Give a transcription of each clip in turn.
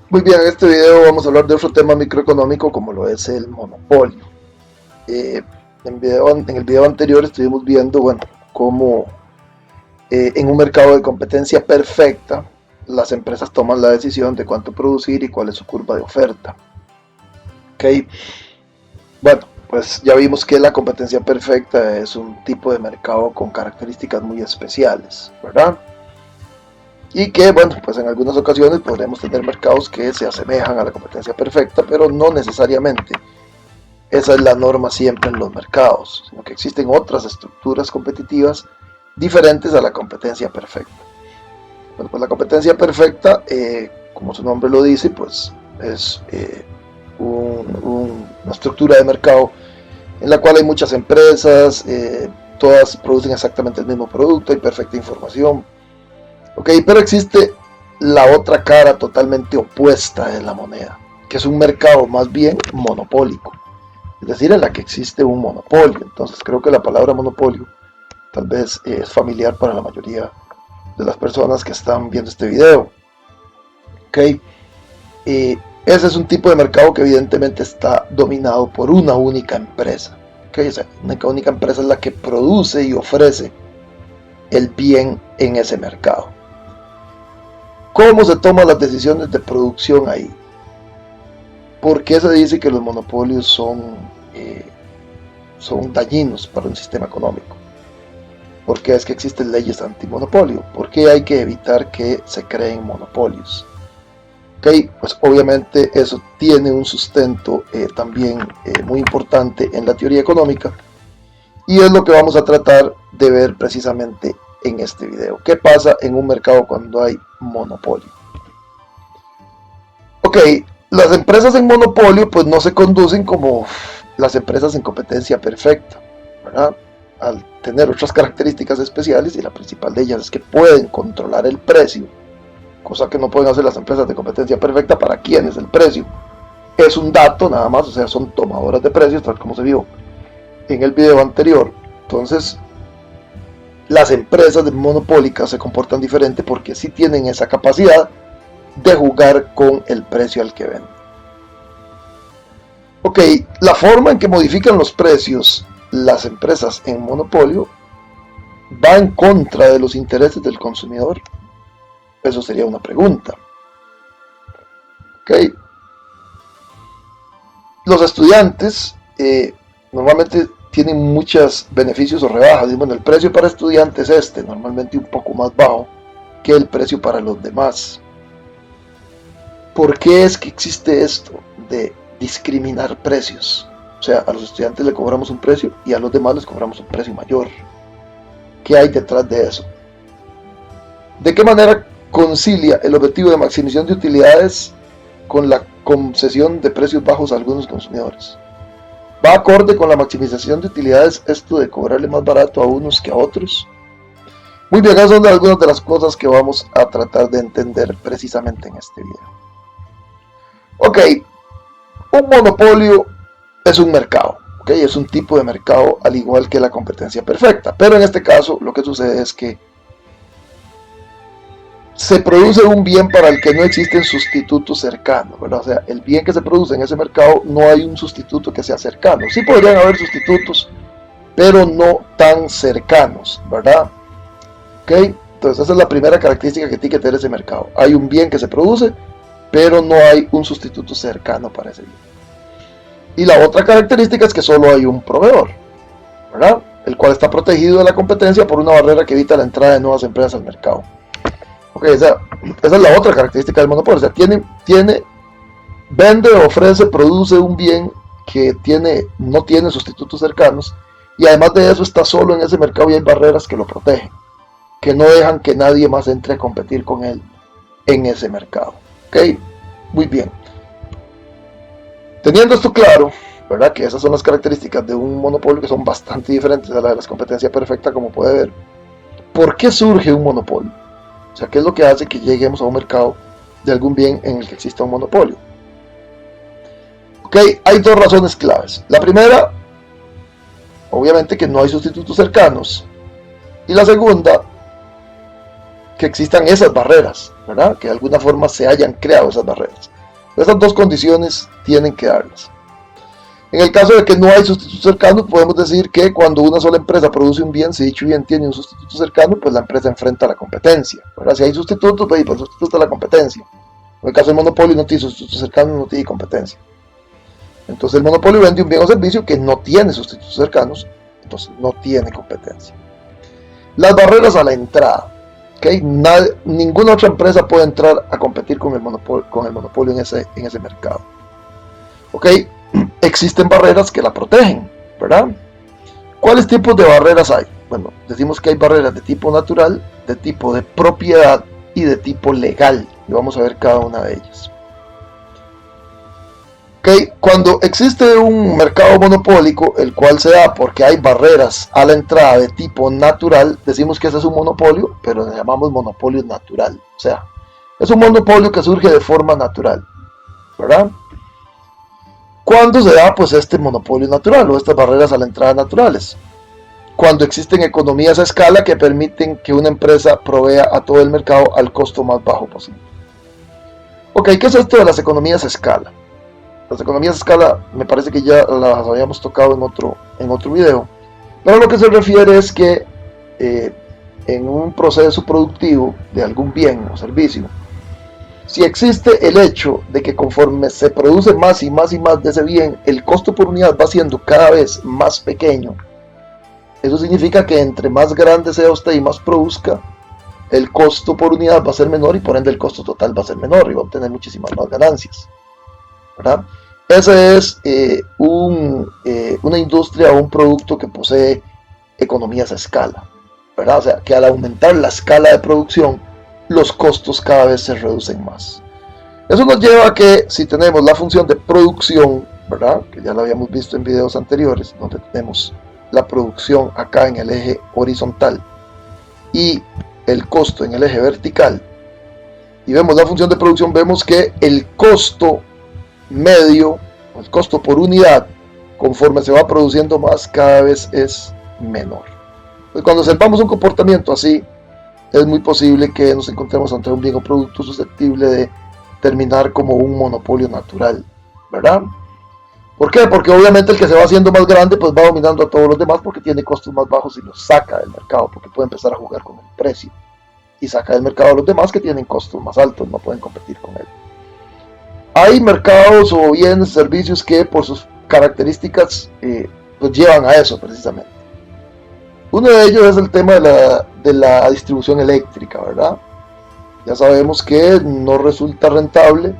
Muy bien, en este video vamos a hablar de otro tema microeconómico como lo es el monopolio. Eh, en el video anterior estuvimos viendo, bueno, cómo en un mercado de competencia perfecta las empresas toman la decisión de cuánto producir y cuál es su curva de oferta. Ok, bueno, pues ya vimos que la competencia perfecta es un tipo de mercado con características muy especiales, ¿verdad? Y que, bueno, pues en algunas ocasiones podremos tener mercados que se asemejan a la competencia perfecta, pero no necesariamente esa es la norma siempre en los mercados, sino que existen otras estructuras competitivas diferentes a la competencia perfecta. Bueno, pues la competencia perfecta, como su nombre lo dice, pues es una estructura de mercado en la cual hay muchas empresas, todas producen exactamente el mismo producto, hay perfecta información. Ok, pero existe la otra cara totalmente opuesta de la moneda, que es un mercado más bien monopólico, es decir, en la que existe un monopolio. Entonces creo que la palabra monopolio tal vez es familiar para la mayoría de las personas que están viendo este video. Ok, ese es un tipo de mercado que evidentemente está dominado por una única empresa. Okay, o sea, una única empresa es la que produce y ofrece el bien en ese mercado. ¿Cómo se toman las decisiones de producción ahí? ¿Por qué se dice que los monopolios son dañinos para un sistema económico? ¿Por qué es que existen leyes antimonopolio? ¿Por qué hay que evitar que se creen monopolios? Ok, pues obviamente eso tiene un sustento también muy importante en la teoría económica y es lo que vamos a tratar de ver precisamente en este video. ¿Qué pasa en un mercado cuando hay monopolio? Ok, las empresas en monopolio pues no se conducen como las empresas en competencia perfecta, ¿verdad? Al tener otras características especiales y la principal de ellas es que pueden controlar el precio, cosa que no pueden hacer las empresas de competencia perfecta. ¿Para quién es el precio? Es un dato nada más, o sea, son tomadoras de precios, tal como se vio en el video anterior. Entonces, las empresas de monopólicas se comportan diferente porque sí tienen esa capacidad de jugar con el precio al que venden. Ok, la forma en que modifican los precios las empresas en monopolio va en contra de los intereses del consumidor. Eso sería una pregunta. Ok, los estudiantes normalmente tienen muchos beneficios o rebajas. Y bueno, el precio para estudiantes es normalmente un poco más bajo que el precio para los demás. ¿Por qué es que existe esto de discriminar precios? O sea, a los estudiantes le cobramos un precio y a los demás les cobramos un precio mayor. ¿Qué hay detrás de eso? ¿De qué manera concilia el objetivo de maximización de utilidades con la concesión de precios bajos a algunos consumidores? ¿Va acorde con la maximización de utilidades esto de cobrarle más barato a unos que a otros? Muy bien, esas son algunas de las cosas que vamos a tratar de entender precisamente en este video. Ok, un monopolio es un mercado, ¿ok? Es un tipo de mercado al igual que la competencia perfecta, pero en este caso lo que sucede es que se produce un bien para el que no existen sustitutos cercanos, ¿verdad? O sea, el bien que se produce en ese mercado no hay un sustituto que sea cercano. Sí podrían haber sustitutos, pero no tan cercanos, ¿verdad? ¿Ok? Entonces esa es la primera característica que tiene que tener ese mercado. Hay un bien que se produce, pero no hay un sustituto cercano para ese bien. Y la otra característica es que solo hay un proveedor, ¿verdad? El cual está protegido de la competencia por una barrera que evita la entrada de nuevas empresas al mercado. Ok, esa es la otra característica del monopolio. O sea, vende, ofrece, produce un bien que no tiene sustitutos cercanos y además de eso está solo en ese mercado y hay barreras que lo protegen, que no dejan que nadie más entre a competir con él en ese mercado. Ok, muy bien. Teniendo esto claro, ¿verdad? Que esas son las características de un monopolio que son bastante diferentes a la de la competencia perfecta, como puede ver. ¿Por qué surge un monopolio? O sea, ¿qué es lo que hace que lleguemos a un mercado de algún bien en el que exista un monopolio? Ok, hay dos razones claves. La primera, obviamente que no hay sustitutos cercanos. Y la segunda, que existan esas barreras, ¿verdad? Que de alguna forma se hayan creado esas barreras. Esas dos condiciones tienen que darlas. En el caso de que no hay sustituto cercano, podemos decir que cuando una sola empresa produce un bien, si dicho bien tiene un sustituto cercano, pues la empresa enfrenta a la competencia. ¿Verdad? Si hay sustitutos, pues el sustituto es la competencia. En el caso del monopolio no tiene sustituto cercano, no tiene competencia. Entonces el monopolio vende un bien o servicio que no tiene sustitutos cercanos, entonces no tiene competencia. Las barreras a la entrada. ¿Okay? Ninguna otra empresa puede entrar a competir con el monopolio en ese mercado. ¿Okay? Existen barreras que la protegen, ¿verdad? ¿Cuáles tipos de barreras hay? Bueno, decimos que hay barreras de tipo natural, de tipo de propiedad y de tipo legal. Y vamos a ver cada una de ellas. Okay. Cuando existe un mercado monopólico, el cual se da porque hay barreras a la entrada de tipo natural, decimos que ese es un monopolio, pero le llamamos monopolio natural. O sea, es un monopolio que surge de forma natural, ¿verdad? ¿Cuándo se da pues este monopolio natural o estas barreras a la entrada naturales? Cuando existen economías a escala que permiten que una empresa provea a todo el mercado al costo más bajo posible. Ok, ¿qué es esto de las economías a escala? Las economías a escala me parece que ya las habíamos tocado en otro video, pero lo que se refiere es que en un proceso productivo de algún bien o servicio, si existe el hecho de que conforme se produce más y más y más de ese bien, el costo por unidad va siendo cada vez más pequeño, eso significa que entre más grande sea usted y más produzca, el costo por unidad va a ser menor y por ende el costo total va a ser menor y va a obtener muchísimas más ganancias, ¿verdad? Ese es una industria o un producto que posee economías a escala, ¿verdad? O sea, que al aumentar la escala de producción, los costos cada vez se reducen más. Eso nos lleva a que si tenemos la función de producción, ¿verdad? Que ya la habíamos visto en videos anteriores, donde tenemos la producción acá en el eje horizontal y el costo en el eje vertical, y vemos la función de producción, vemos que el costo medio, el costo por unidad, conforme se va produciendo más, cada vez es menor. Entonces, cuando observamos un comportamiento así, es muy posible que nos encontremos ante un bien o producto susceptible de terminar como un monopolio natural, ¿verdad? ¿Por qué? Porque obviamente el que se va haciendo más grande pues va dominando a todos los demás porque tiene costos más bajos y los saca del mercado, porque puede empezar a jugar con el precio y saca del mercado a los demás que tienen costos más altos, no pueden competir con él. Hay mercados o bienes, servicios que por sus características pues llevan a eso precisamente. Uno de ellos es el tema de la distribución eléctrica, ¿verdad? Ya sabemos que no resulta rentable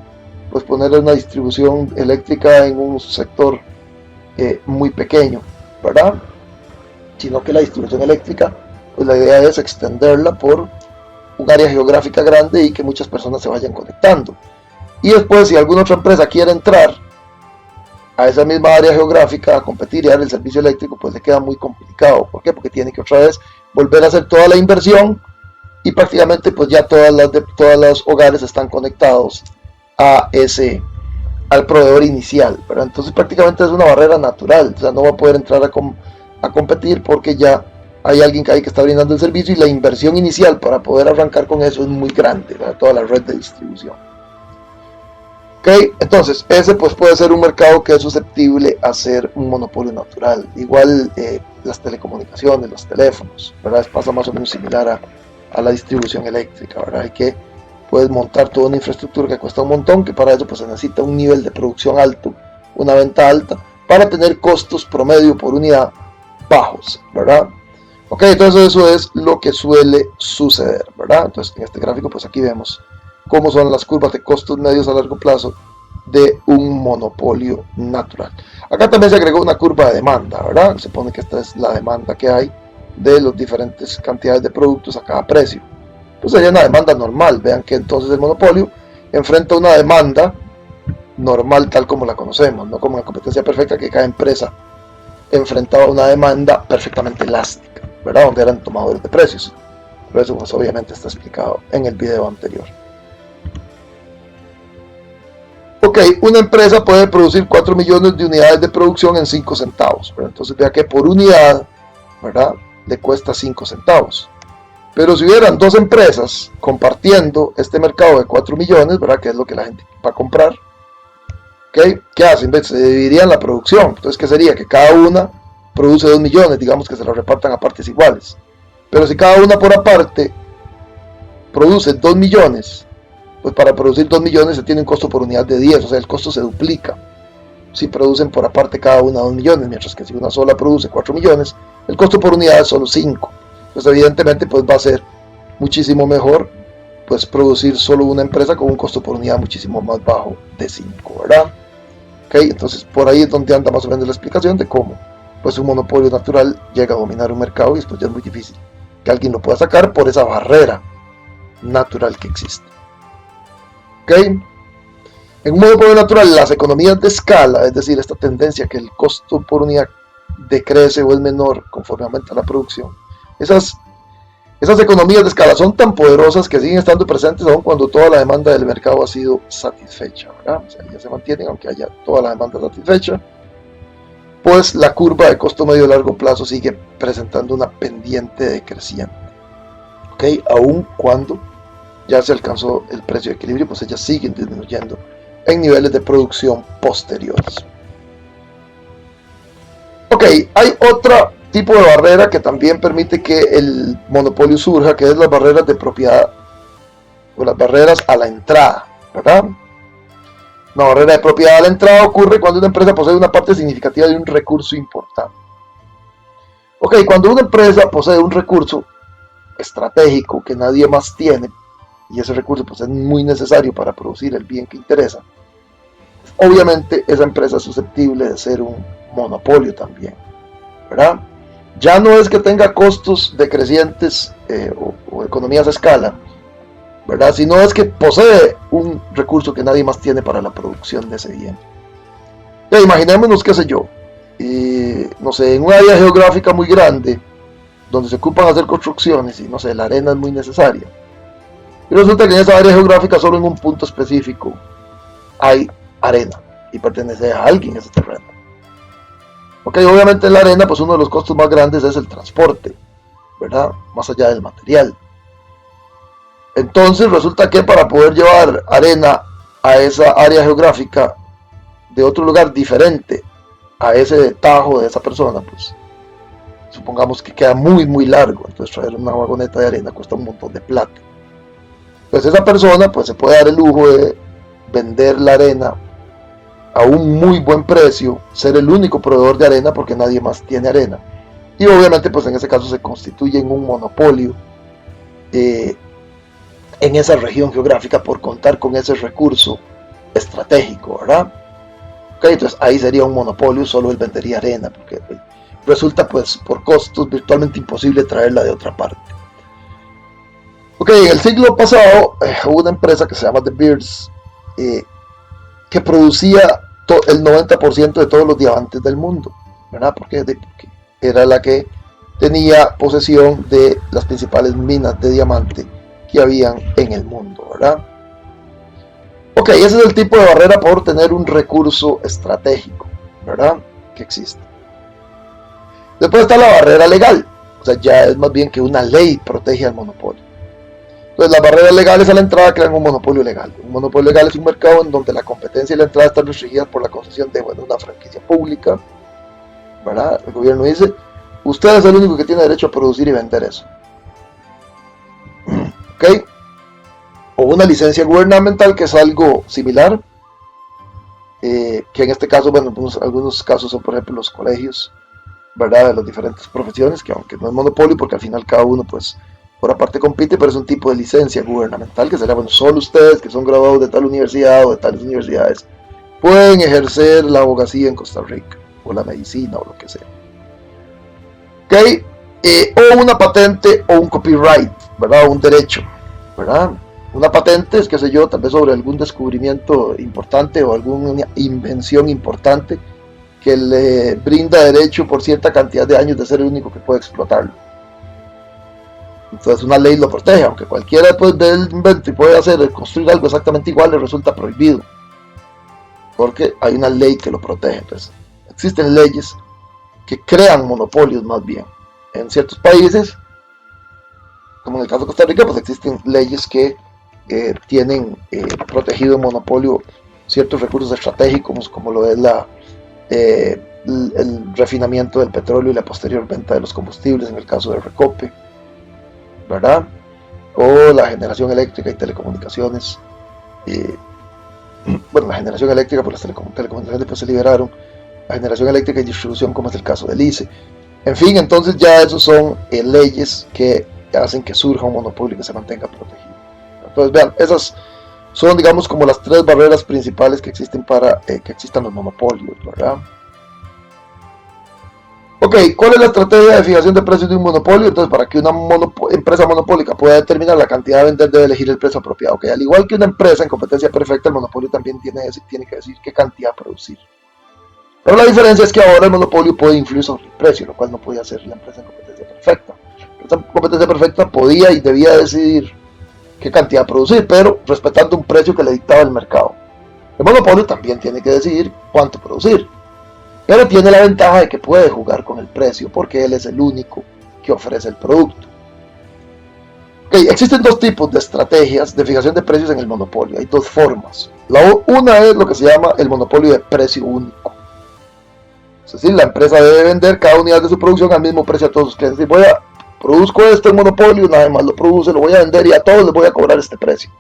pues poner una distribución eléctrica en un sector muy pequeño, ¿verdad? Sino que la distribución eléctrica, pues la idea es extenderla por un área geográfica grande y que muchas personas se vayan conectando. Y después, si alguna otra empresa quiere entrar a esa misma área geográfica a competir y dar el servicio eléctrico, pues le queda muy complicado. ¿Por qué? Porque tiene que otra vez volver a hacer toda la inversión y prácticamente pues ya todas los hogares están conectados al proveedor inicial, ¿verdad? Entonces prácticamente es una barrera natural, o sea, no va a poder entrar a competir porque ya hay alguien que está brindando el servicio y la inversión inicial para poder arrancar con eso es muy grande, ¿verdad? Toda la red de distribución. Okay, entonces ese pues puede ser un mercado que es susceptible a ser un monopolio natural. Igual las telecomunicaciones, los teléfonos, ¿verdad? Pasa más o menos similar a la distribución eléctrica, ¿verdad? Hay que puedes montar toda una infraestructura que cuesta un montón, que para eso pues se necesita un nivel de producción alto, una venta alta, para tener costos promedio por unidad bajos, ¿verdad? Ok, entonces eso es lo que suele suceder, ¿verdad? Entonces en este gráfico pues aquí vemos cómo son las curvas de costos medios a largo plazo de un monopolio natural. Acá también se agregó una curva de demanda, ¿verdad? Se supone que esta es la demanda que hay de las diferentes cantidades de productos a cada precio. Pues sería una demanda normal. Vean que entonces el monopolio enfrenta una demanda normal tal como la conocemos, no como la competencia perfecta que cada empresa enfrentaba una demanda perfectamente elástica, ¿verdad? Donde eran tomadores de precios. Pero eso pues obviamente está explicado en el video anterior. Ok, una empresa puede producir 4 millones de unidades de producción en 5 centavos. ¿Verdad? Entonces vea que por unidad, ¿verdad? Le cuesta 5 centavos. Pero si hubieran dos empresas compartiendo este mercado de 4 millones, ¿verdad? Que es lo que la gente va a comprar, ¿Ok? ¿Qué hacen? Se dividirían la producción. Entonces, ¿qué sería? Que cada una produce 2 millones, digamos que se la repartan a partes iguales. Pero si cada una por aparte produce 2 millones, pues para producir 2 millones se tiene un costo por unidad de 10, o sea, el costo se duplica si producen por aparte cada una 2 millones, mientras que si una sola produce 4 millones, el costo por unidad es solo 5. Entonces, evidentemente, pues va a ser muchísimo mejor pues producir solo una empresa con un costo por unidad muchísimo más bajo de 5, ¿verdad? Ok, entonces por ahí es donde anda más o menos la explicación de cómo pues un monopolio natural llega a dominar un mercado y después ya es muy difícil que alguien lo pueda sacar por esa barrera natural que existe. Ok, en un monopolio natural las economías de escala, es decir, esta tendencia que el costo por unidad decrece o es menor conforme aumenta la producción, esas economías de escala son tan poderosas que siguen estando presentes aun cuando toda la demanda del mercado ha sido satisfecha, ¿verdad? O sea, ya se mantienen aunque haya toda la demanda satisfecha, pues la curva de costo medio y largo plazo sigue presentando una pendiente decreciente, ¿ok? Aun cuando ya se alcanzó el precio de equilibrio, pues ellas siguen disminuyendo en niveles de producción posteriores. Ok, hay otra tipo de barrera que también permite que el monopolio surja, que es las barreras de propiedad o las barreras a la entrada, ¿verdad? Una barrera de propiedad a la entrada ocurre cuando una empresa posee una parte significativa de un recurso importante. Ok, cuando una empresa posee un recurso estratégico que nadie más tiene, y ese recurso pues es muy necesario para producir el bien que interesa, obviamente esa empresa es susceptible de ser un monopolio también, ¿verdad? Ya no es que tenga costos decrecientes o economías a escala, ¿verdad? Sino es que posee un recurso que nadie más tiene para la producción de ese bien. Ya, imaginémonos, qué sé yo, no sé, en un área geográfica muy grande, donde se ocupan hacer construcciones y no sé, la arena es muy necesaria. Y resulta que en esa área geográfica, solo en un punto específico, hay arena y pertenece a alguien ese terreno. Ok, obviamente en la arena, pues uno de los costos más grandes es el transporte, ¿verdad? Más allá del material. Entonces resulta que para poder llevar arena a esa área geográfica de otro lugar diferente a ese tajo de esa persona, pues supongamos que queda muy largo, entonces traer una vagoneta de arena cuesta un montón de plata. Pues esa persona pues se puede dar el lujo de vender la arena a un muy buen precio, ser el único proveedor de arena porque nadie más tiene arena. Y obviamente pues en ese caso se constituye en un monopolio en esa región geográfica por contar con ese recurso estratégico, ¿verdad? Okay, entonces ahí sería un monopolio, solo él vendería arena, porque resulta pues por costos virtualmente imposible traerla de otra parte. Ok, en el siglo pasado hubo una empresa que se llama De Beers que producía el 90% de todos los diamantes del mundo, ¿verdad? Porque era la que tenía posesión de las principales minas de diamante que habían en el mundo, ¿verdad? Ok, ese es el tipo de barrera por tener un recurso estratégico, ¿verdad? Que existe. Después está la barrera legal, o sea, ya es más bien que una ley protege al monopolio. Entonces, las barreras legales a la entrada crean un monopolio legal. Un monopolio legal es un mercado en donde la competencia y la entrada están restringidas por la concesión de una franquicia pública, ¿verdad? El gobierno dice, usted es el único que tiene derecho a producir y vender eso. ¿Ok? O una licencia gubernamental, que es algo similar, que en este caso, bueno, algunos casos son por ejemplo los colegios, ¿verdad? De las diferentes profesiones, que aunque no es monopolio porque al final cada uno pues por aparte compite, pero es un tipo de licencia gubernamental que sería, bueno, solo ustedes que son graduados de tal universidad o de tales universidades pueden ejercer la abogacía en Costa Rica, o la medicina o lo que sea. ¿Ok? O una patente o un copyright, ¿verdad? O un derecho, ¿verdad? Una patente es, qué sé yo, tal vez sobre algún descubrimiento importante o alguna invención importante que le brinda derecho por cierta cantidad de años de ser el único que puede explotarlo. Entonces una ley lo protege, aunque cualquiera después del invento y puede construir algo exactamente igual, le resulta prohibido, porque hay una ley que lo protege. Entonces existen leyes que crean monopolios más bien. En ciertos países, como en el caso de Costa Rica, pues existen leyes que tienen protegido el monopolio ciertos recursos estratégicos, como lo es el refinamiento del petróleo y la posterior venta de los combustibles, en el caso de Recope, ¿verdad? O la generación eléctrica y telecomunicaciones. Bueno, la generación eléctrica, por las telecomunicaciones después se liberaron, la generación eléctrica y distribución, como es el caso del ICE. En fin, entonces ya esos son leyes que hacen que surja un monopolio y que se mantenga protegido. Entonces vean, esas son, digamos, como las tres barreras principales que existen para que existan los monopolios, ¿verdad? Ok, ¿cuál es la estrategia de fijación de precios de un monopolio? Entonces, para que una empresa monopólica pueda determinar la cantidad de vender, debe elegir el precio apropiado. Okay, al igual que una empresa en competencia perfecta, el monopolio también tiene que decir qué cantidad producir. Pero la diferencia es que ahora el monopolio puede influir sobre el precio, lo cual no podía hacer la empresa en competencia perfecta. La empresa en competencia perfecta podía y debía decidir qué cantidad producir, pero respetando un precio que le dictaba el mercado. El monopolio también tiene que decidir cuánto producir, pero tiene la ventaja de que puede jugar con el precio porque él es el único que ofrece el producto. Okay, existen dos tipos de estrategias de fijación de precios en el monopolio. Hay dos formas. Una es lo que se llama el monopolio de precio único. Es decir, la empresa debe vender cada unidad de su producción al mismo precio a todos sus clientes. Produzco esto en monopolio, nadie más lo produce, lo voy a vender y a todos les voy a cobrar este precio,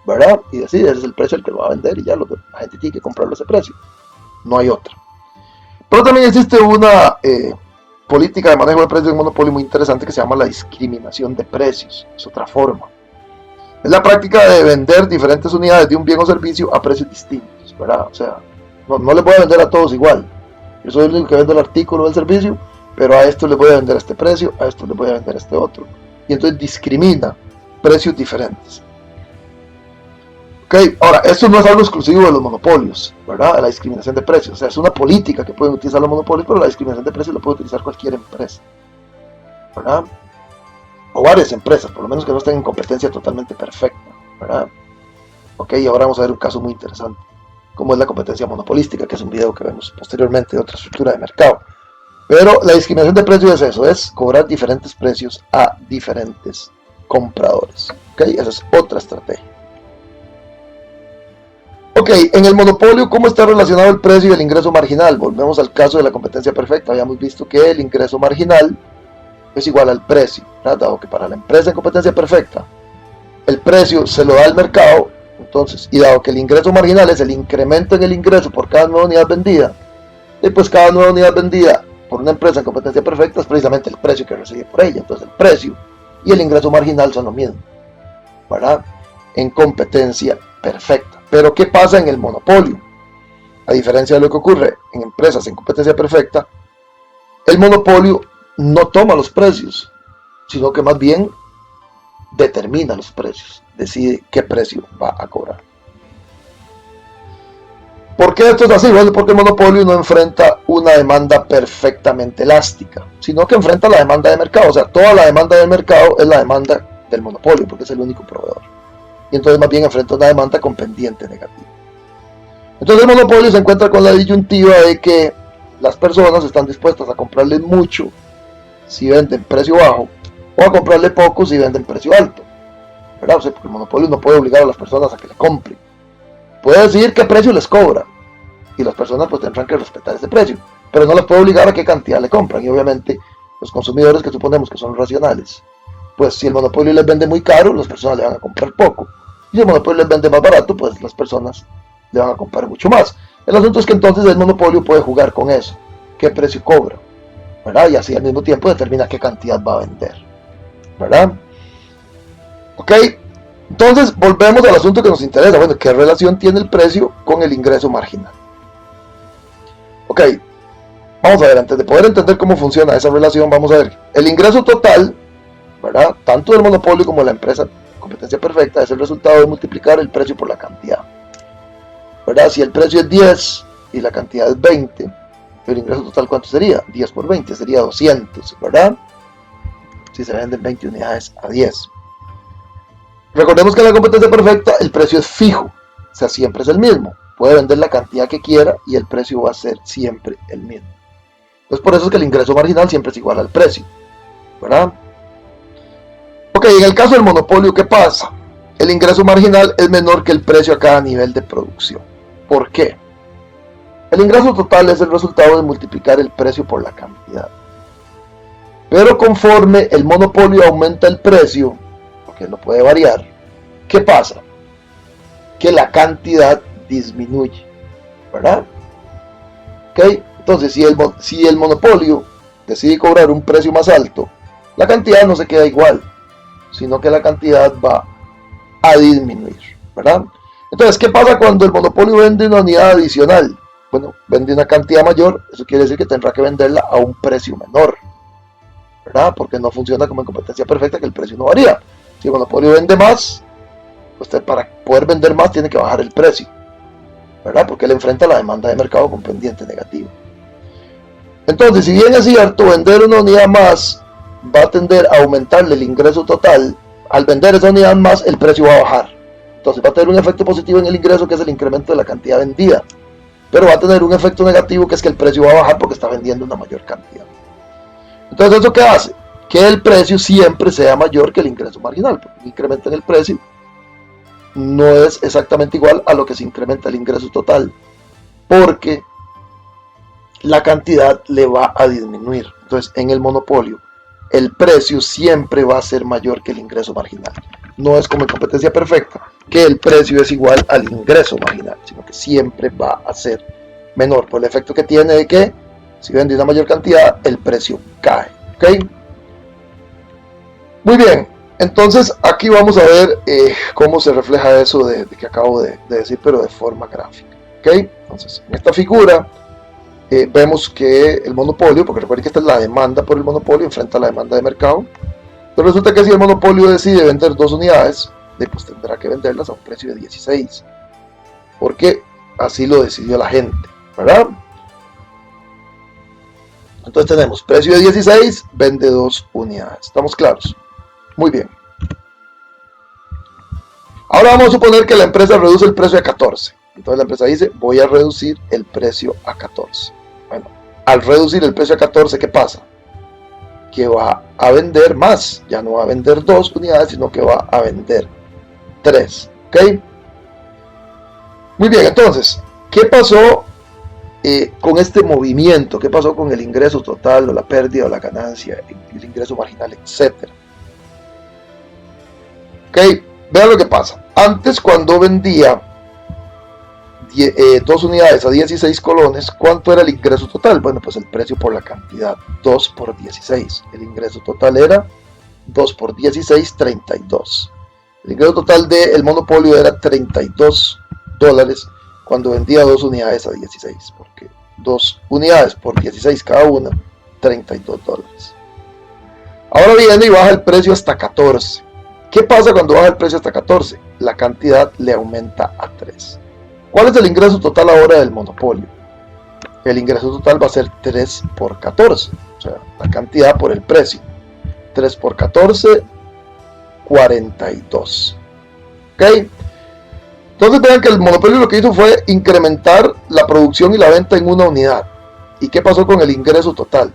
¿verdad? Y decir, ese es el precio al que lo va a vender y ya la gente tiene que comprarlo a ese precio. No hay otra. Pero también existe una política de manejo de precios en monopolio muy interesante que se llama la discriminación de precios. Es otra forma. Es la práctica de vender diferentes unidades de un bien o servicio a precios distintos, ¿verdad? O sea, no les voy a vender a todos igual. Yo soy el único que vende el artículo o el servicio, pero a esto les voy a vender este precio, a esto les voy a vender este otro. Y entonces discrimina precios diferentes. Okay. Ahora, esto no es algo exclusivo de los monopolios, ¿verdad? La discriminación de precios. O sea, es una política que pueden utilizar los monopolios, pero la discriminación de precios la puede utilizar cualquier empresa, ¿verdad? O varias empresas, por lo menos que no estén en competencia totalmente perfecta, ¿verdad? Ok, ahora vamos a ver un caso muy interesante, como es la competencia monopolística, que es un video que vemos posteriormente de otra estructura de mercado. Pero la discriminación de precios es eso, es cobrar diferentes precios a diferentes compradores. Ok, esa es otra estrategia. Ok, en el monopolio, ¿cómo está relacionado el precio y el ingreso marginal? Volvemos al caso de la competencia perfecta. Habíamos visto que el ingreso marginal es igual al precio, ¿verdad? Dado que para la empresa en competencia perfecta el precio se lo da al mercado, entonces, y dado que el ingreso marginal es el incremento en el ingreso por cada nueva unidad vendida, y pues cada nueva unidad vendida por una empresa en competencia perfecta es precisamente el precio que recibe por ella. Entonces el precio y el ingreso marginal son lo mismo, ¿verdad? En competencia perfecta. Pero ¿qué pasa en el monopolio? A diferencia de lo que ocurre en empresas en competencia perfecta, el monopolio no toma los precios, sino que más bien determina los precios, decide qué precio va a cobrar. ¿Por qué esto es así? Bueno, porque el monopolio no enfrenta una demanda perfectamente elástica, sino que enfrenta la demanda de mercado. O sea, toda la demanda del mercado es la demanda del monopolio, porque es el único proveedor. Y entonces más bien enfrenta una demanda con pendiente negativa. Entonces el monopolio se encuentra con la disyuntiva de que las personas están dispuestas a comprarle mucho si venden precio bajo, o a comprarle poco si venden precio alto, ¿verdad? O sea, porque el monopolio no puede obligar a las personas a que le compren. Puede decir qué precio les cobra, y las personas pues tendrán que respetar ese precio, pero no les puede obligar a qué cantidad le compran. Y obviamente los consumidores, que suponemos que son racionales, pues si el monopolio les vende muy caro, las personas le van a comprar poco, y si el monopolio les vende más barato, pues las personas le van a comprar mucho más. El asunto es que entonces el monopolio puede jugar con eso, qué precio cobra, ¿verdad? Y así al mismo tiempo determina qué cantidad va a vender, ¿verdad? Ok, entonces volvemos al asunto que nos interesa. Bueno, ¿qué relación tiene el precio con el ingreso marginal? Ok, vamos a ver, antes de poder entender cómo funciona esa relación, vamos a ver, el ingreso total, ¿verdad? Tanto del monopolio como de la empresa competencia perfecta es el resultado de multiplicar el precio por la cantidad, ¿verdad? Si el precio es 10 y la cantidad es 20, el ingreso total ¿cuánto sería? 10 por 20 sería 200, ¿verdad? Si se venden 20 unidades a 10. Recordemos que en la competencia perfecta el precio es fijo, o sea, siempre es el mismo. Puede vender la cantidad que quiera y el precio va a ser siempre el mismo. Entonces por eso es que el ingreso marginal siempre es igual al precio, ¿verdad? Ok, en el caso del monopolio, ¿qué pasa? el ingreso marginal es menor que el precio a cada nivel de producción. ¿Por qué? El ingreso total es el resultado de multiplicar el precio por la cantidad. Pero conforme el monopolio aumenta el precio, porque no puede variar, ¿qué pasa? Que la cantidad disminuye, ¿verdad? ¿Ok? Entonces, si el monopolio decide cobrar un precio más alto, la cantidad no se queda igual, sino que la cantidad va a disminuir, ¿verdad? Entonces, ¿qué pasa cuando el monopolio vende una unidad adicional? Bueno, vende una cantidad mayor, eso quiere decir que tendrá que venderla a un precio menor, ¿verdad? Porque no funciona como en competencia perfecta, que el precio no varía. Si el monopolio vende más, usted para poder vender más tiene que bajar el precio, ¿verdad? Porque él enfrenta la demanda de mercado con pendiente negativo. Entonces, si bien es cierto, vender una unidad más va a tender a aumentarle el ingreso total, al vender esa unidad más, el precio va a bajar. Entonces va a tener un efecto positivo en el ingreso, que es el incremento de la cantidad vendida. Pero va a tener un efecto negativo, que es que el precio va a bajar porque está vendiendo una mayor cantidad. Entonces, ¿eso qué hace? Que el precio siempre sea mayor que el ingreso marginal, porque un incremento en el precio no es exactamente igual a lo que se incrementa el ingreso total, porque la cantidad le va a disminuir. Entonces, en el monopolio, el precio siempre va a ser mayor que el ingreso marginal. No es como en competencia perfecta, que el precio es igual al ingreso marginal, sino que siempre va a ser menor, por el efecto que tiene de que si vende una mayor cantidad, el precio cae. ¿Ok? Muy bien, entonces aquí vamos a ver cómo se refleja eso de que acabo de decir, pero de forma gráfica. ¿Ok? Entonces, en esta figura vemos que el monopolio, porque recuerden que esta es la demanda por el monopolio, enfrenta la demanda de mercado. Pero resulta que si el monopolio decide vender 2 unidades, pues tendrá que venderlas a un precio de 16, porque así lo decidió la gente, ¿verdad? Entonces tenemos precio de 16, vende 2 unidades. ¿Estamos claros? Muy bien. Ahora vamos a suponer que la empresa reduce el precio a 14. Entonces la empresa dice, voy a reducir el precio a 14. Bueno, al reducir el precio a 14, ¿qué pasa? Que va a vender más. Ya no va a vender 2 unidades, sino que va a vender 3. ¿Ok? Muy bien, entonces, ¿qué pasó con este movimiento? ¿Qué pasó con el ingreso total o la pérdida o la ganancia, el ingreso marginal, etcétera? Ok, vean lo que pasa. Antes, cuando vendía 2 unidades a 16 colones, ¿cuánto era el ingreso total? Bueno, pues el precio por la cantidad, 2 por 16. El ingreso total era 2 por 16, 32. El ingreso total del monopolio era $32 cuando vendía 2 unidades a 16, porque 2 unidades por 16 cada una, $32. Ahora viene y baja el precio hasta 14. ¿Qué pasa cuando baja el precio hasta 14? La cantidad le aumenta a 3. ¿Cuál es el ingreso total ahora del monopolio? El ingreso total va a ser 3 por 14, o sea, la cantidad por el precio. 3 por 14, 42. ¿Ok? Entonces vean que el monopolio lo que hizo fue incrementar la producción y la venta en una unidad. ¿Y qué pasó con el ingreso total?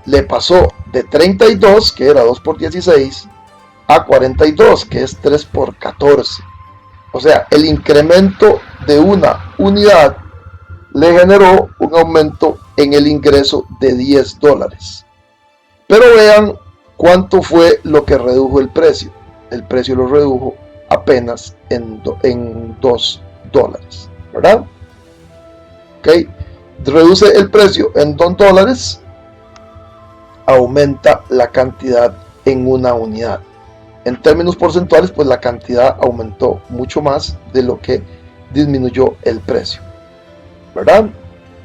Le pasó de 32, que era 2 por 16, a 42, que es 3 por 14. O sea, el incremento de una unidad le generó un aumento en el ingreso de $10. Pero vean cuánto fue lo que redujo el precio. El precio lo redujo apenas en $2, ¿verdad? Ok, reduce el precio en $2, aumenta la cantidad en una unidad. En términos porcentuales, pues la cantidad aumentó mucho más de lo que disminuyó el precio, ¿verdad?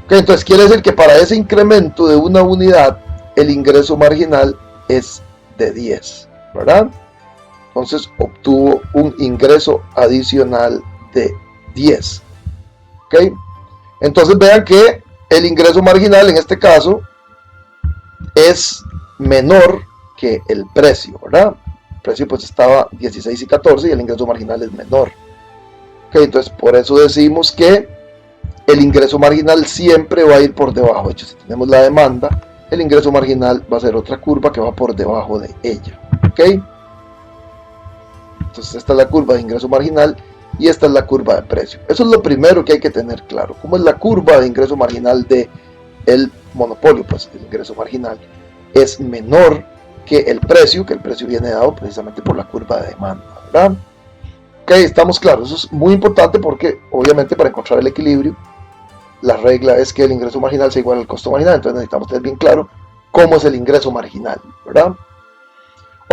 Ok, entonces quiere decir que para ese incremento de una unidad, el ingreso marginal es de 10, ¿verdad? Entonces obtuvo un ingreso adicional de 10. ¿Ok? Entonces vean que el ingreso marginal en este caso es menor que el precio, ¿verdad? El precio pues estaba 16 y 14 y el ingreso marginal es menor. ¿Ok? Entonces por eso decimos que el ingreso marginal siempre va a ir por debajo. De hecho, si tenemos la demanda, el ingreso marginal va a ser otra curva que va por debajo de ella. ¿Ok? Entonces esta es la curva de ingreso marginal y esta es la curva de precio. Eso es lo primero que hay que tener claro. ¿Cómo es la curva de ingreso marginal del monopolio? Pues el ingreso marginal es menor que el precio viene dado precisamente por la curva de demanda, ¿verdad? Ok, estamos claros. Eso es muy importante porque obviamente para encontrar el equilibrio la regla es que el ingreso marginal sea igual al costo marginal. Entonces necesitamos tener bien claro cómo es el ingreso marginal, ¿verdad?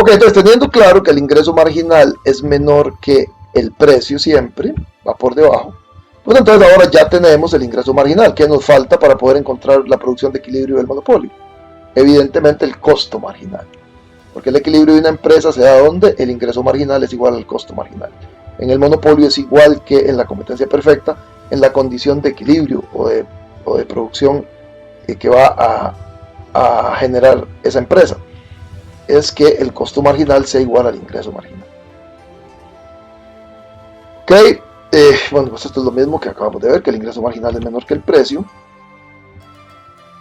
Ok, entonces teniendo claro que el ingreso marginal es menor que el precio siempre, va por debajo, pues entonces ahora ya tenemos el ingreso marginal. ¿Qué nos falta para poder encontrar la producción de equilibrio del monopolio? Evidentemente el costo marginal, porque el equilibrio de una empresa se da donde el ingreso marginal es igual al costo marginal. En el monopolio es igual que en la competencia perfecta, en la condición de equilibrio o de producción que va a generar esa empresa, es que el costo marginal sea igual al ingreso marginal. Ok, bueno, pues esto es lo mismo que acabamos de ver, que el ingreso marginal es menor que el precio.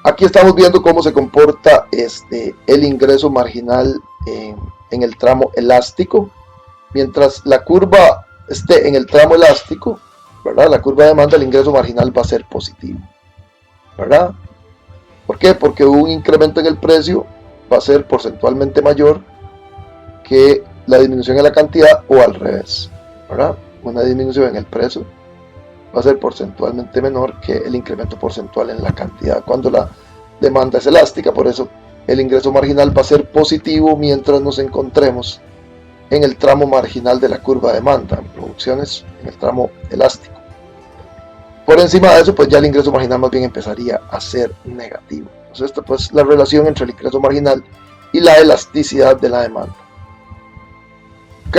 Aquí estamos viendo cómo se comporta el ingreso marginal en el tramo elástico. Mientras la curva esté en el tramo elástico, ¿verdad? La curva de demanda, el ingreso marginal va a ser positivo, ¿verdad? ¿Por qué? Porque un incremento en el precio va a ser porcentualmente mayor que la disminución en la cantidad o al revés, ¿verdad? Una disminución en el precio va a ser porcentualmente menor que el incremento porcentual en la cantidad cuando la demanda es elástica. Por eso el ingreso marginal va a ser positivo mientras nos encontremos en el tramo marginal de la curva de demanda, en producciones en el tramo elástico. Por encima de eso, pues ya el ingreso marginal más bien empezaría a ser negativo. Entonces, esta pues la relación entre el ingreso marginal y la elasticidad de la demanda. Ok.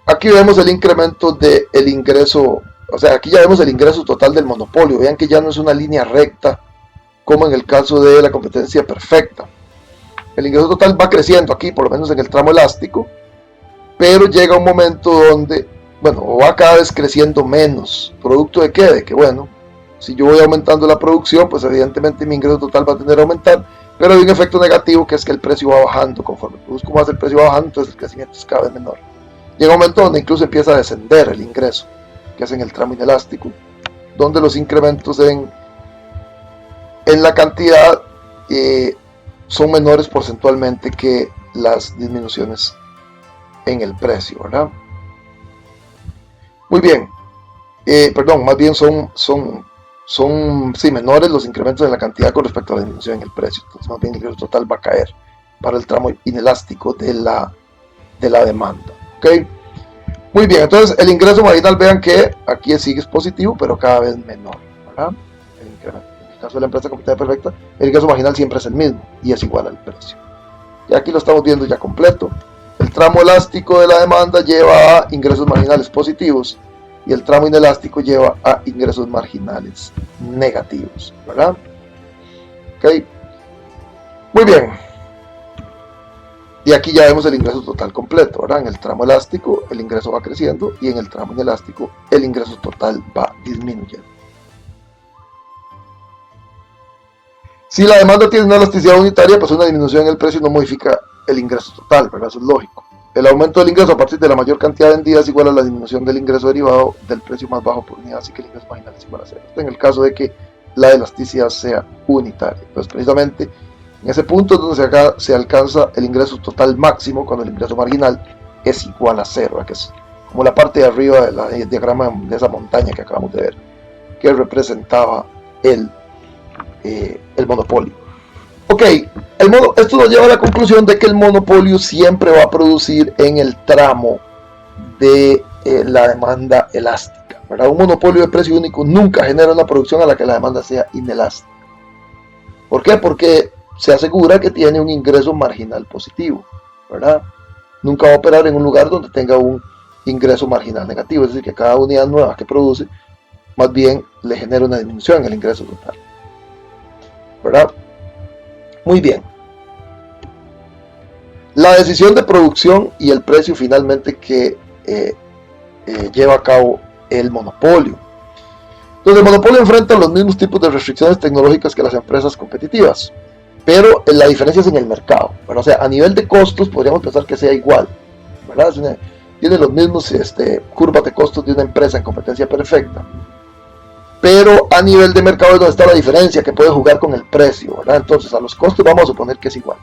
Aquí vemos el incremento del ingreso, o sea, aquí ya vemos el ingreso total del monopolio. Vean que ya no es una línea recta como en el caso de la competencia perfecta. El ingreso total va creciendo aquí, por lo menos en el tramo elástico, pero llega un momento donde, bueno, va cada vez creciendo menos. ¿Producto de qué? De que, bueno, si yo voy aumentando la producción, pues evidentemente mi ingreso total va a tender a aumentar, pero hay un efecto negativo que es que el precio va bajando. Conforme produzco más, el precio va bajando, entonces el crecimiento es cada vez menor. Llega un momento donde incluso empieza a descender el ingreso, que es en el tramo inelástico, donde los incrementos en la cantidad son menores porcentualmente que las disminuciones en el precio, ¿verdad? Muy bien, más bien son menores los incrementos en la cantidad con respecto a la disminución en el precio. Entonces más bien el ingreso total va a caer para el tramo inelástico de la demanda. ¿Okay? Muy bien, entonces el ingreso marginal, vean que aquí sigue positivo, pero cada vez menor, ¿verdad? El incremento. En el caso de la empresa competencia perfecta, el ingreso marginal siempre es el mismo y es igual al precio. Y aquí lo estamos viendo ya completo. El tramo elástico de la demanda lleva a ingresos marginales positivos y el tramo inelástico lleva a ingresos marginales negativos, ¿verdad? Ok. Muy bien. Y aquí ya vemos el ingreso total completo, ¿verdad? En el tramo elástico el ingreso va creciendo y en el tramo inelástico el ingreso total va disminuyendo. Si la demanda tiene una elasticidad unitaria, pues una disminución en el precio no modifica el ingreso total, ¿verdad? Eso es lógico. El aumento del ingreso a partir de la mayor cantidad vendida es igual a la disminución del ingreso derivado del precio más bajo por unidad, así que el ingreso marginal es igual a cero. Esto en el caso de que la elasticidad sea unitaria. Entonces, precisamente en ese punto es donde se alcanza el ingreso total máximo cuando el ingreso marginal es igual a cero, que es como la parte de arriba del diagrama de esa montaña que acabamos de ver, que representaba el monopolio. Ok, esto nos lleva a la conclusión de que el monopolio siempre va a producir en el tramo de la demanda elástica, ¿verdad? Un monopolio de precio único nunca genera una producción a la que la demanda sea inelástica. ¿Por qué? Porque se asegura que tiene un ingreso marginal positivo, ¿verdad? Nunca va a operar en un lugar donde tenga un ingreso marginal negativo, es decir, que cada unidad nueva que produce, más bien le genera una disminución en el ingreso total, ¿verdad? Muy bien. La decisión de producción y el precio finalmente que lleva a cabo el monopolio. Entonces el monopolio enfrenta los mismos tipos de restricciones tecnológicas que las empresas competitivas. pero la diferencia es en el mercado, ¿verdad? O sea, a nivel de costos podríamos pensar que sea igual, ¿verdad? Tiene los mismos curvas de costos de una empresa en competencia perfecta, pero a nivel de mercado es donde está la diferencia, que puede jugar con el precio, ¿verdad? Entonces a los costos vamos a suponer que es igual.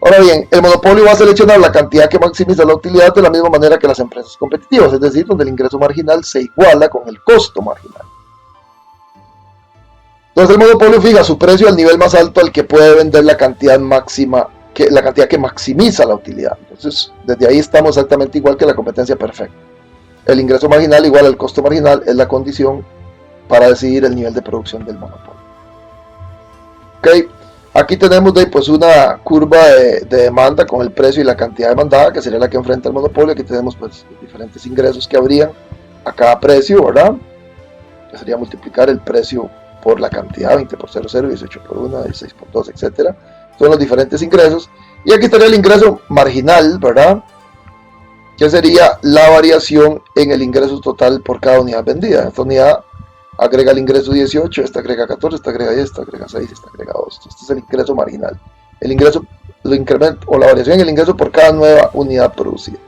Ahora bien, el monopolio va a seleccionar la cantidad que maximiza la utilidad de la misma manera que las empresas competitivas, es decir, donde el ingreso marginal se iguala con el costo marginal. Entonces el monopolio fija su precio al nivel más alto al que puede vender la cantidad máxima, la cantidad que maximiza la utilidad. Entonces, desde ahí estamos exactamente igual que la competencia perfecta. El ingreso marginal igual al costo marginal es la condición para decidir el nivel de producción del monopolio. Ok, aquí tenemos pues una curva de demanda con el precio y la cantidad demandada, que sería la que enfrenta el monopolio. Aquí tenemos pues los diferentes ingresos que habrían a cada precio, ¿verdad? Que sería multiplicar el precio por la cantidad, 20 por 0,0, 18 por 1, 16 por 2, etc. Son los diferentes ingresos. Y aquí estaría el ingreso marginal, ¿verdad? Que sería la variación en el ingreso total por cada unidad vendida. Esta unidad agrega el ingreso 18, esta agrega 14, esta agrega 10, esta agrega 6, esta agrega 2. Este es el ingreso marginal. El ingreso, lo incremento o la variación en el ingreso por cada nueva unidad producida.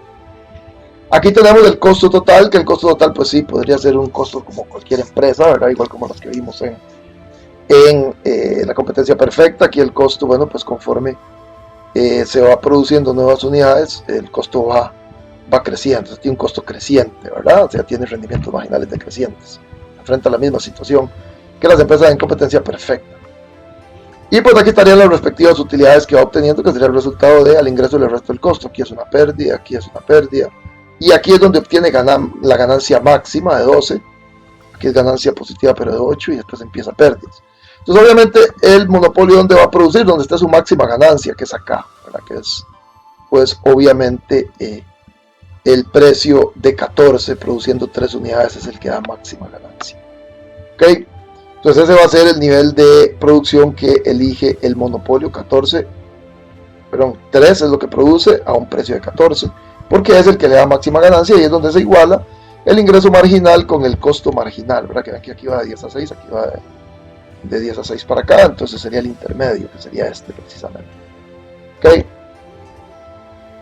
Aquí tenemos el costo total, que el costo total pues sí, podría ser un costo como cualquier empresa, ¿verdad? Igual como los que vimos en la competencia perfecta. Aquí el costo, bueno, pues conforme se va produciendo nuevas unidades, el costo va creciendo. Entonces tiene un costo creciente, ¿verdad? O sea, tiene rendimientos marginales decrecientes frente a la misma situación que las empresas en competencia perfecta. Y pues aquí estarían las respectivas utilidades que va obteniendo, que sería el resultado de al ingreso del resto del costo. Aquí es una pérdida, aquí es una pérdida. Y aquí es donde obtiene la ganancia máxima de 12. Aquí es ganancia positiva pero de 8 y después empieza pérdidas. Entonces obviamente el monopolio donde va a producir, donde está su máxima ganancia, que es acá, ¿verdad? Que es pues obviamente el precio de 14 produciendo 3 unidades es el que da máxima ganancia. ¿Ok? Entonces ese va a ser el nivel de producción que elige el monopolio. 3 es lo que produce a un precio de 14, porque es el que le da máxima ganancia y es donde se iguala el ingreso marginal con el costo marginal, ¿verdad? Que aquí va de 10 a 6, aquí va de 10 a 6 para acá, entonces sería el intermedio, que sería este precisamente. ¿Ok?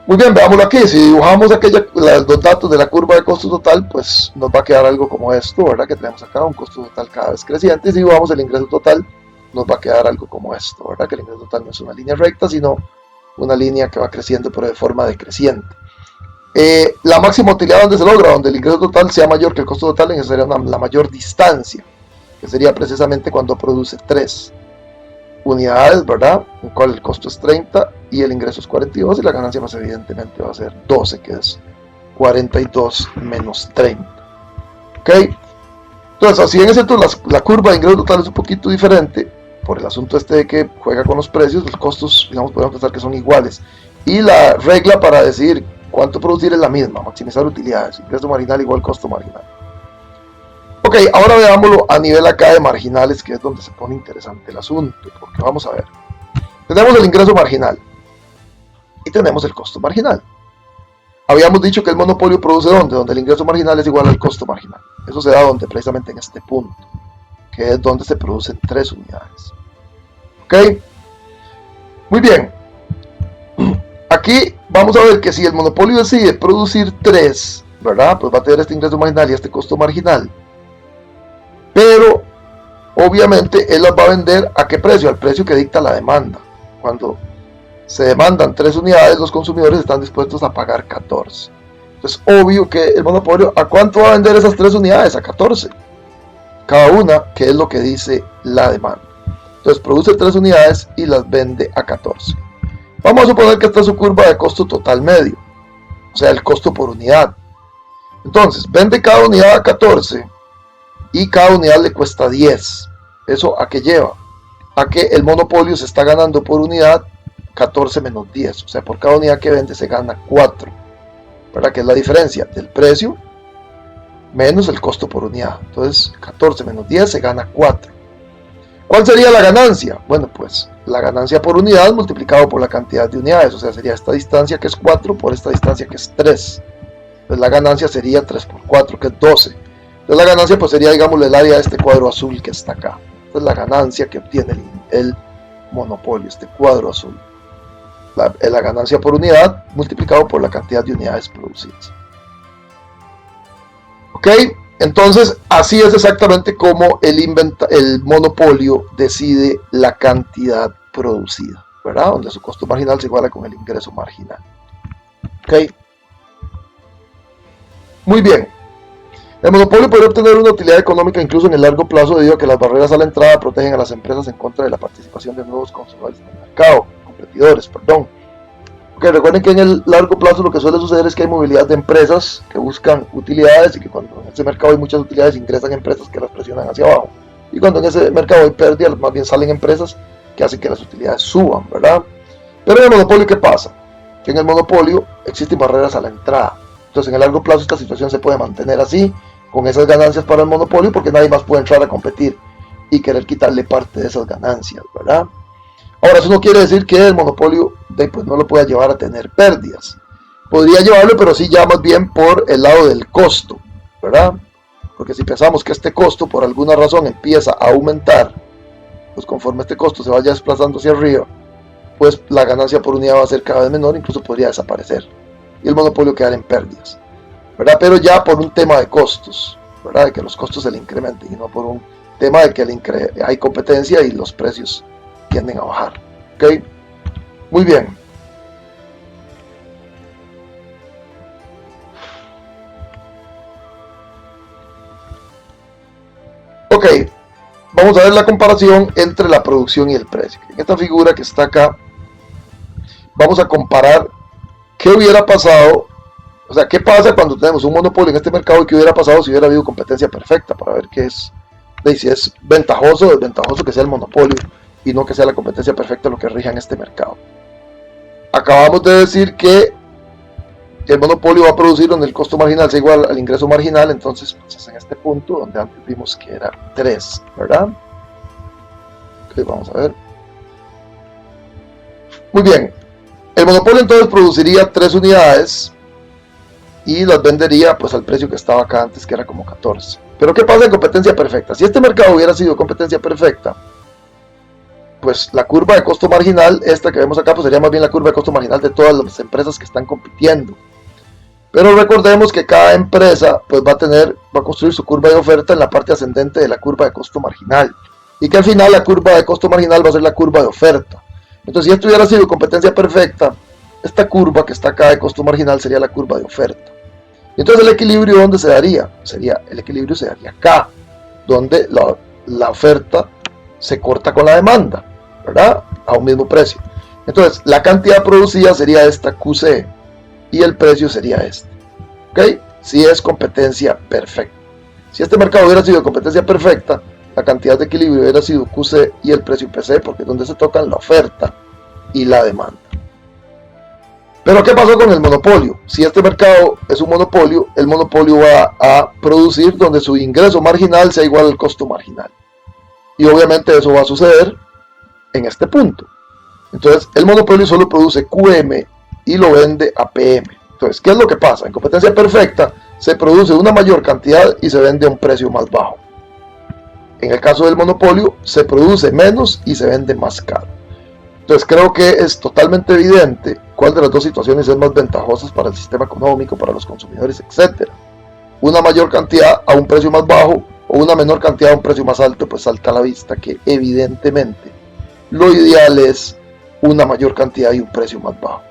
Muy bien, veámoslo aquí. Si dibujamos los datos de la curva de costo total, pues nos va a quedar algo como esto, ¿verdad? Que tenemos acá un costo total cada vez creciente. Y si dibujamos el ingreso total, nos va a quedar algo como esto, ¿verdad? Que el ingreso total no es una línea recta, sino una línea que va creciendo pero de forma decreciente. La máxima utilidad donde se logra, donde el ingreso total sea mayor que el costo total, en esa sería la mayor distancia, que sería precisamente cuando produce 3 unidades, ¿verdad? En cual el costo es 30 y el ingreso es 42 y la ganancia pues evidentemente va a ser 12, que es 42 menos 30. ¿Ok? Entonces, así en ese entonces la curva de ingreso total es un poquito diferente por el asunto de que juega con los precios. Los costos, digamos, podemos pensar que son iguales y la regla para decidir cuánto producir es la misma: maximizar utilidades, ingreso marginal igual costo marginal. Ok, ahora veámoslo a nivel acá de marginales, que es donde se pone interesante el asunto, porque vamos a ver. Tenemos el ingreso marginal y tenemos el costo marginal. Habíamos dicho que el monopolio produce donde el ingreso marginal es igual al costo marginal. Eso se da donde, precisamente en este punto, que es donde se producen 3 unidades. Ok, muy bien. Aquí vamos a ver que si el monopolio decide producir 3, ¿verdad? Pues va a tener este ingreso marginal y este costo marginal. Pero obviamente él las va a vender ¿a qué precio? Al precio que dicta la demanda. Cuando se demandan 3 unidades, los consumidores están dispuestos a pagar 14. Entonces obvio que el monopolio, ¿a cuánto va a vender esas 3 unidades? A 14 cada una, que es lo que dice la demanda. Entonces produce 3 unidades y las vende a 14. Vamos a suponer que esta es su curva de costo total medio, o sea, el costo por unidad. Entonces vende cada unidad a 14 y cada unidad le cuesta 10. ¿Eso a qué lleva? A que el monopolio se está ganando por unidad 14 menos 10. O sea, por cada unidad que vende se gana 4. ¿Verdad? Que es la diferencia del precio menos el costo por unidad. Entonces, 14 menos 10 se gana 4. ¿Cuál sería la ganancia? Bueno, pues la ganancia por unidad multiplicado por la cantidad de unidades. O sea, sería esta distancia que es 4 por esta distancia que es 3. Entonces la ganancia sería 3 por 4, que es 12. Entonces la ganancia pues sería, digamos, el área de este cuadro azul que está acá. Esta es la ganancia que obtiene el monopolio, este cuadro azul. La ganancia por unidad multiplicado por la cantidad de unidades producidas. ¿Ok? Entonces, así es exactamente como el monopolio decide la cantidad producida, ¿verdad? Donde su costo marginal se iguala con el ingreso marginal. ¿Ok? Muy bien. El monopolio puede obtener una utilidad económica incluso en el largo plazo debido a que las barreras a la entrada protegen a las empresas en contra de la participación de nuevos consumidores en el mercado, competidores, perdón. Okay, recuerden que en el largo plazo lo que suele suceder es que hay movilidad de empresas que buscan utilidades y que cuando en ese mercado hay muchas utilidades ingresan empresas que las presionan hacia abajo. Y cuando en ese mercado hay pérdidas, más bien salen empresas que hacen que las utilidades suban, ¿verdad? Pero en el monopolio, ¿qué pasa? Que en el monopolio existen barreras a la entrada. Entonces en el largo plazo esta situación se puede mantener así, con esas ganancias para el monopolio, porque nadie más puede entrar a competir y querer quitarle parte de esas ganancias, ¿verdad? Ahora, eso no quiere decir que el monopolio pues, no lo pueda llevar a tener pérdidas. Podría llevarlo, pero sí ya más bien por el lado del costo, ¿verdad? Porque si pensamos que este costo por alguna razón empieza a aumentar, pues conforme este costo se vaya desplazando hacia arriba, pues la ganancia por unidad va a ser cada vez menor, incluso podría desaparecer. Y el monopolio quedar en pérdidas, ¿verdad? Pero ya por un tema de costos, ¿verdad? De que los costos se le incrementen y no por un tema de que hay competencia y los precios tienden a bajar. ¿Ok? Muy bien. Ok, vamos a ver la comparación entre la producción y el precio. En esta figura que está acá, vamos a comparar qué hubiera pasado, o sea, qué pasa cuando tenemos un monopolio en este mercado y qué hubiera pasado si hubiera habido competencia perfecta, para ver qué es, si es ventajoso o desventajoso que sea el monopolio y no que sea la competencia perfecta lo que rija en este mercado. Acabamos de decir que el monopolio va a producir donde el costo marginal sea igual al ingreso marginal, entonces pues es en este punto donde antes vimos que era 3, ¿verdad? Ok, vamos a ver. Muy bien, el monopolio entonces produciría 3 unidades y las vendería pues al precio que estaba acá antes, que era como 14. Pero ¿qué pasa en competencia perfecta? Si este mercado hubiera sido competencia perfecta, pues la curva de costo marginal, esta que vemos acá, pues sería más bien la curva de costo marginal de todas las empresas que están compitiendo. Pero recordemos que cada empresa pues va a construir su curva de oferta en la parte ascendente de la curva de costo marginal. Y que al final la curva de costo marginal va a ser la curva de oferta. Entonces si esto hubiera sido competencia perfecta, esta curva que está acá de costo marginal sería la curva de oferta. Entonces el equilibrio, ¿dónde se daría? El equilibrio se daría acá, donde la oferta se corta con la demanda, ¿verdad? A un mismo precio. Entonces la cantidad producida sería esta QC y el precio sería este. ¿Ok? Si es competencia perfecta. Si este mercado hubiera sido competencia perfecta, la cantidad de equilibrio hubiera sido QC y el precio PC, porque es donde se tocan la oferta y la demanda. Pero ¿qué pasó con el monopolio? Si este mercado es un monopolio, el monopolio va a producir donde su ingreso marginal sea igual al costo marginal. Y obviamente eso va a suceder en este punto. Entonces el monopolio solo produce QM y lo vende a PM. Entonces, ¿qué es lo que pasa? En competencia perfecta se produce una mayor cantidad y se vende a un precio más bajo. En el caso del monopolio se produce menos y se vende más caro. Entonces creo que es totalmente evidente cuál de las dos situaciones es más ventajosa para el sistema económico, para los consumidores, etc. Una mayor cantidad a un precio más bajo o una menor cantidad a un precio más alto, pues salta a la vista que evidentemente lo ideal es una mayor cantidad y un precio más bajo.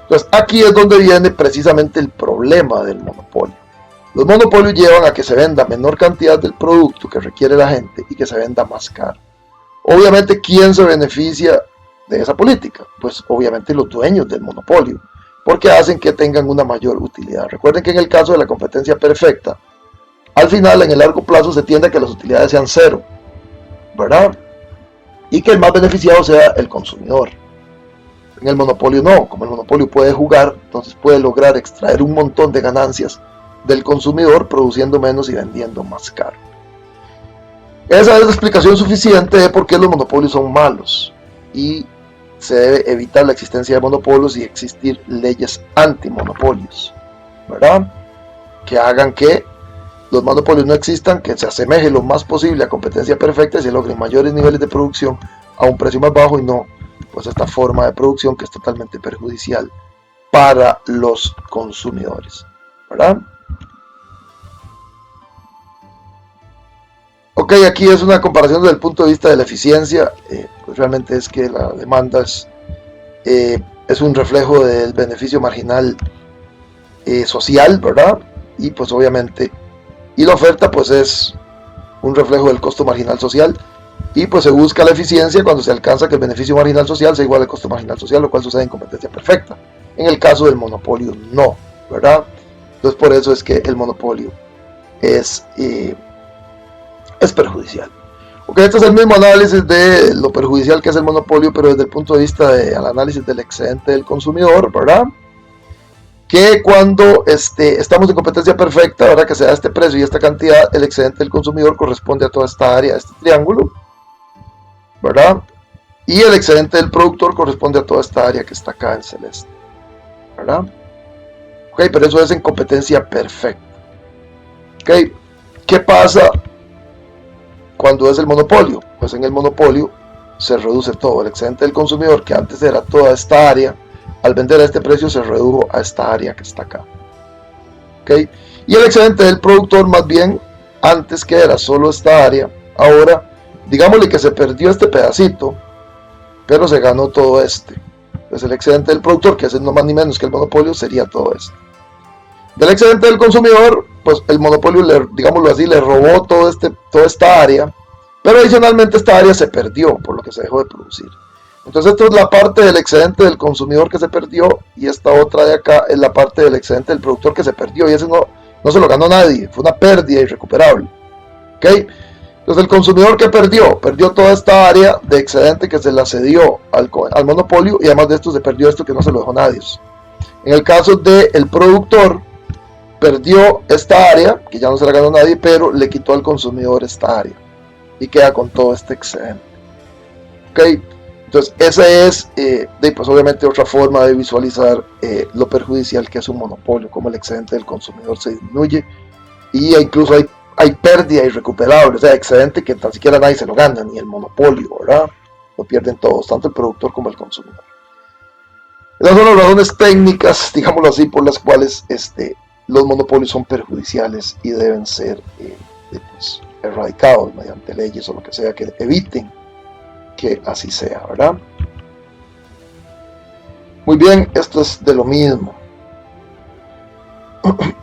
Entonces aquí es donde viene precisamente el problema del monopolio. Los monopolios llevan a que se venda menor cantidad del producto que requiere la gente y que se venda más caro. Obviamente, ¿quién se beneficia de esa política? Pues obviamente los dueños del monopolio, porque hacen que tengan una mayor utilidad. Recuerden que en el caso de la competencia perfecta, al final en el largo plazo se tiende a que las utilidades sean cero, ¿verdad? Y que el más beneficiado sea el consumidor. En el monopolio no, como el monopolio puede jugar, entonces puede lograr extraer un montón de ganancias del consumidor produciendo menos y vendiendo más caro. Esa es la explicación suficiente de por qué los monopolios son malos y se debe evitar la existencia de monopolios y existir leyes antimonopolios, ¿verdad? Que hagan que los monopolios no existan, que se asemeje lo más posible a competencia perfecta y se logren mayores niveles de producción a un precio más bajo y no pues esta forma de producción que es totalmente perjudicial para los consumidores, ¿verdad? Ok, aquí es una comparación desde el punto de vista de la eficiencia, pues realmente es que la demanda es un reflejo del beneficio marginal social, ¿verdad? Y pues obviamente, y la oferta pues es un reflejo del costo marginal social, y pues se busca la eficiencia cuando se alcanza que el beneficio marginal social sea igual al costo marginal social, lo cual sucede en competencia perfecta. En el caso del monopolio no, ¿verdad? Entonces por eso es que el monopolio es, eh, es perjudicial. Ok, este es el mismo análisis de lo perjudicial que es el monopolio, pero desde el punto de vista del análisis del excedente del consumidor, ¿verdad? Que cuando estamos en competencia perfecta, ¿verdad? Que se da este precio y esta cantidad, el excedente del consumidor corresponde a toda esta área, a este triángulo, ¿verdad? Y el excedente del productor corresponde a toda esta área que está acá en celeste, ¿verdad? Ok, pero eso es en competencia perfecta. Ok, ¿qué pasa cuando es el monopolio? Pues en el monopolio se reduce todo. El excedente del consumidor, que antes era toda esta área, al vender a este precio se redujo a esta área que está acá. ¿Ok? Y el excedente del productor, más bien, antes que era solo esta área, ahora, digámosle que se perdió este pedacito, pero se ganó todo este. Entonces el excedente del productor, que es no más ni menos que el monopolio, sería todo esto. Del excedente del consumidor, pues el monopolio, digámoslo así, le robó toda esta área, pero adicionalmente esta área se perdió, por lo que se dejó de producir. Entonces esto es la parte del excedente del consumidor que se perdió, y esta otra de acá es la parte del excedente del productor que se perdió, y ese no se lo ganó nadie, fue una pérdida irrecuperable. ¿Ok? Entonces el consumidor que perdió toda esta área de excedente que se la cedió al monopolio, y además de esto se perdió esto que no se lo dejó nadie. En el caso del productor, perdió esta área, que ya no se la ganó nadie, pero le quitó al consumidor esta área y queda con todo este excedente. ¿Ok? Entonces esa es, pues obviamente otra forma de visualizar lo perjudicial que es un monopolio, como el excedente del consumidor se disminuye y incluso hay pérdida irrecuperable, o sea, excedente que tan siquiera nadie se lo gana, ni el monopolio, ¿verdad? Lo pierden todos, tanto el productor como el consumidor. Esas son las razones técnicas, digámoslo así, por las cuales los monopolios son perjudiciales y deben ser pues, erradicados mediante leyes o lo que sea que eviten que así sea, ¿verdad? Muy bien, esto es de lo mismo.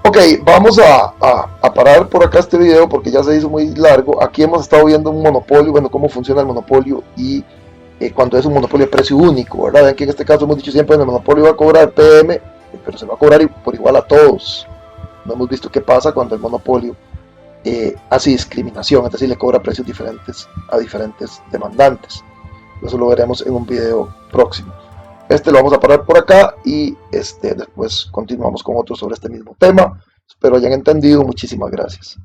Ok, vamos a parar por acá este video porque ya se hizo muy largo. Aquí hemos estado viendo un monopolio, bueno, cómo funciona el monopolio y cuando es un monopolio de precio único, ¿verdad? Ven que en este caso hemos dicho siempre que el monopolio va a cobrar PM, pero se va a cobrar por igual a todos. No hemos visto qué pasa cuando el monopolio hace discriminación, es decir, le cobra precios diferentes a diferentes demandantes. Eso lo veremos en un video próximo. Lo vamos a parar por acá y después continuamos con otro sobre este mismo tema. Espero hayan entendido. Muchísimas gracias.